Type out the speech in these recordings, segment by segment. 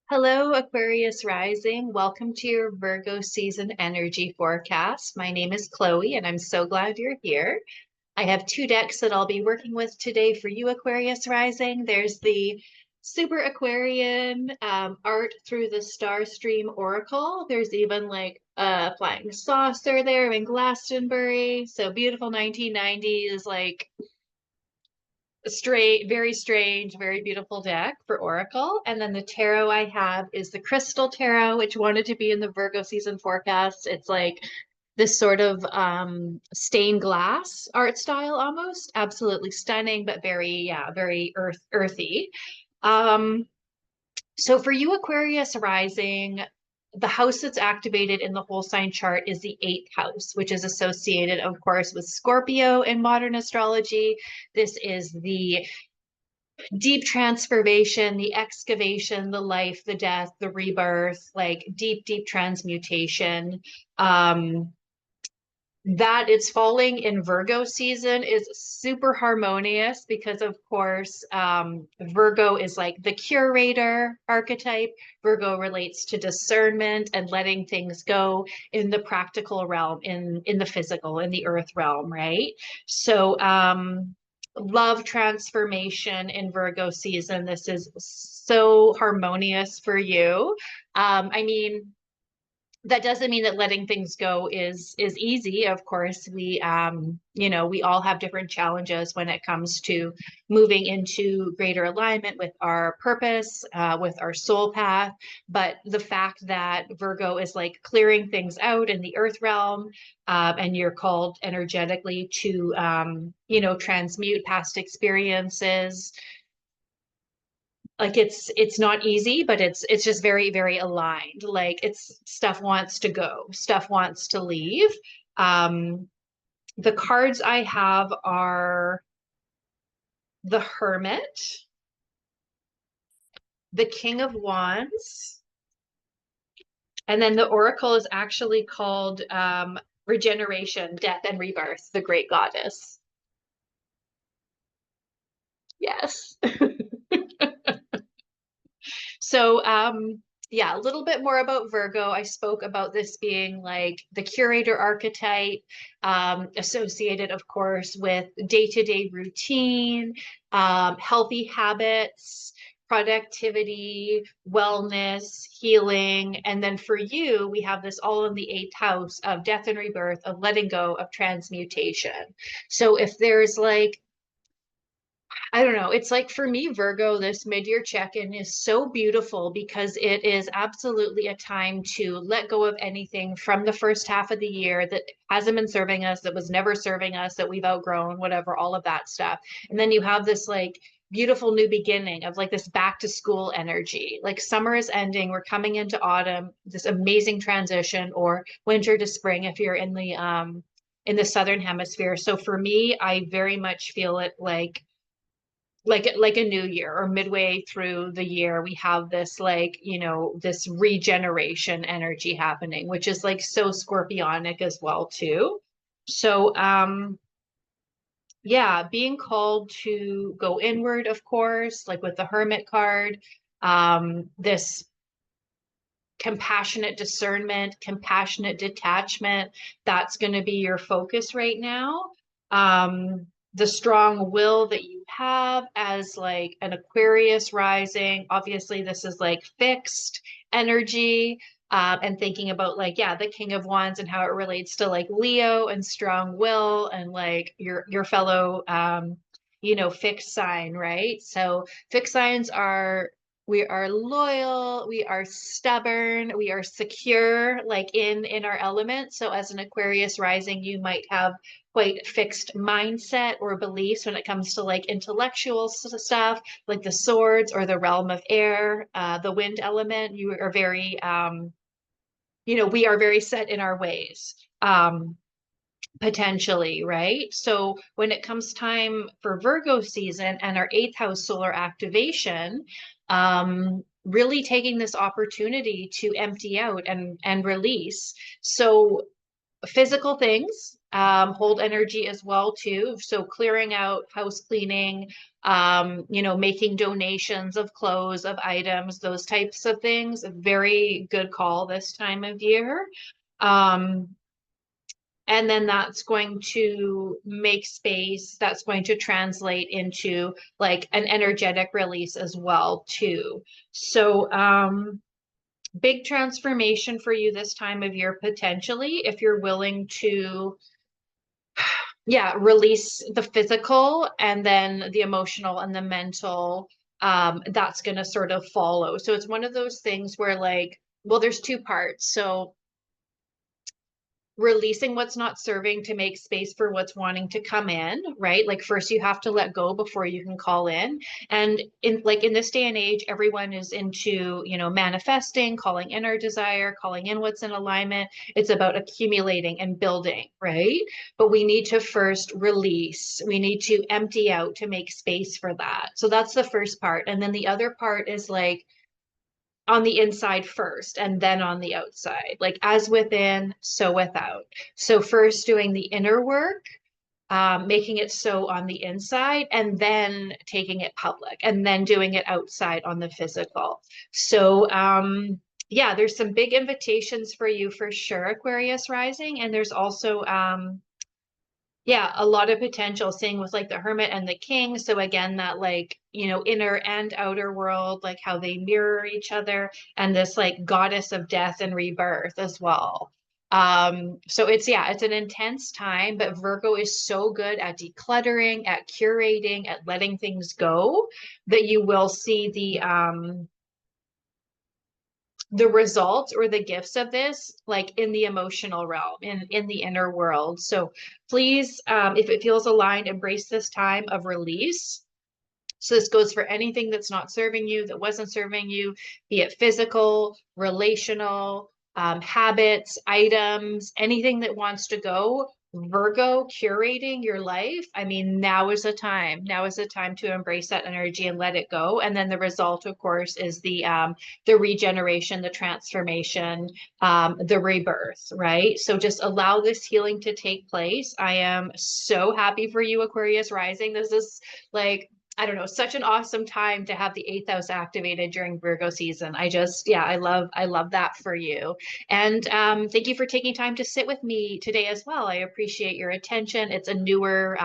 Hello, Aquarius rising. Welcome to your Virgo season energy forecast. My name is Chloe, and I'm so glad you're here. I have two decks that I'll be working with today for you, Aquarius rising. There's the Super Aquarian Art Through the Star Stream Oracle. There's even like a flying saucer there in Glastonbury. So beautiful 1990s, like very strange, very beautiful deck for Oracle. And then the tarot I have is the Crystal Tarot, which wanted to be in the Virgo season forecast. It's like this sort of stained glass art style almost. Absolutely stunning, but very earthy. Um, so for you, Aquarius rising, the house that's activated in the whole sign chart is the eighth house, which is associated, of course, with Scorpio in modern astrology. This is the deep transformation, the excavation, the life, the death, the rebirth, like deep transmutation. Um, that it's falling in Virgo season is super harmonious because, of course, Virgo is like the curator archetype. Virgo relates to discernment and letting things go in the practical realm, in the physical, in the earth realm, right? So, love transformation in Virgo season. This is so harmonious for you. I mean, that doesn't mean that letting things go is easy. Of course, we all have different challenges when it comes to moving into greater alignment with our purpose, with our soul path. But the fact that Virgo is like clearing things out in the earth realm, and you're called energetically to transmute past experiences, like it's not easy, but it's just very aligned. Like it's stuff wants to go, stuff wants to leave. um the cards I have are the Hermit, the King of Wands, and then the oracle is actually called Regeneration, Death and Rebirth, the Great Goddess. Yes. So, yeah, a little bit more about Virgo. I spoke about this being like the curator archetype, associated, of course, with day-to-day routine, healthy habits, productivity, wellness, healing. And then for you, we have this all in the eighth house of death and rebirth, of letting go, of transmutation. So if there's like, I don't know. It's like for me, Virgo, this mid-year check-in is so beautiful because it is absolutely a time to let go of anything from the first half of the year that hasn't been serving us, that was never serving us, that we've outgrown, whatever, all of that stuff. And then you have this like beautiful new beginning of like this back to school energy. Like summer is ending, we're coming into autumn, this amazing transition, or winter to spring if you're in the southern hemisphere. So for me, I very much feel it like a new year or midway through the year, we have this like this regeneration energy happening, which is like so scorpionic as well too. So yeah, being called to go inward, of course, like with the Hermit card, this compassionate discernment, compassionate detachment, that's going to be your focus right now. The strong will that you have as like an Aquarius rising, obviously this is like fixed energy, and thinking about like, yeah, the King of Wands and how it relates to like Leo and strong will and like your fellow fixed sign, right? So fixed signs are, we are loyal, we are stubborn, we are secure, like in our element. So as an Aquarius rising, you might have quite fixed mindset or beliefs when it comes to like intellectual stuff, like the swords or the realm of air, the wind element. You are very we are very set in our ways. Potentially, right? So when it comes time for Virgo season and our eighth house solar activation, really taking this opportunity to empty out and release. So physical things, hold energy as well too. So clearing out, house cleaning, you know, making donations of clothes, of items, those types of things. A very good call this time of year. Um, and then that's going to make space, that's going to translate into like an energetic release as well too. So big transformation for you this time of year potentially, if you're willing to, yeah, release the physical and then the emotional and the mental, that's going to sort of follow. So it's one of those things where like, well, there's two parts. So releasing what's not serving to make space for what's wanting to come in, right? Like first you have to let go before you can call in. And in like in this day and age, everyone is into, you know, manifesting, calling in our desire, calling in what's in alignment. It's about accumulating and building, right? But we need to first release. We need to empty out to make space for that. So that's the first part. And then the other part is like on the inside first and then on the outside, like as within, so without. So first doing the inner work, making it so on the inside, and then taking it public, and then doing it outside on the physical. So yeah, there's some big invitations for you for sure, Aquarius rising. And there's also yeah, a lot of potential, seeing with like the Hermit and the King. So again, that like, you know, inner and outer world, like how they mirror each other, and this like goddess of death and rebirth as well. So it's, yeah, it's an intense time, but Virgo is so good at decluttering, at curating, at letting things go, that you will see the results or the gifts of this like in the emotional realm, in the inner world. So please, if it feels aligned, embrace this time of release. So this goes for anything that's not serving you, that wasn't serving you, be it physical, relational, habits, items, anything that wants to go. Virgo, curating your life. I mean, now is the time. Now is the time to embrace that energy and let it go. And then the result, of course, is the regeneration, the transformation, the rebirth, right? So just allow this healing to take place. I am so happy for you, Aquarius rising. This is like, I don't know, such an awesome time to have the eighth house activated during Virgo season. I just, yeah, I love that for you. And thank you for taking time to sit with me today as well. I appreciate your attention. It's a newer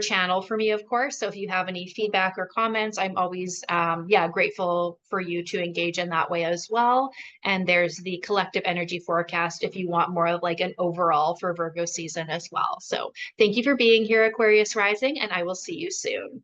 channel for me, of course. So if you have any feedback or comments, I'm always, yeah, grateful for you to engage in that way as well. And there's the collective energy forecast if you want more of like an overall for Virgo season as well. So thank you for being here, Aquarius rising, and I will see you soon.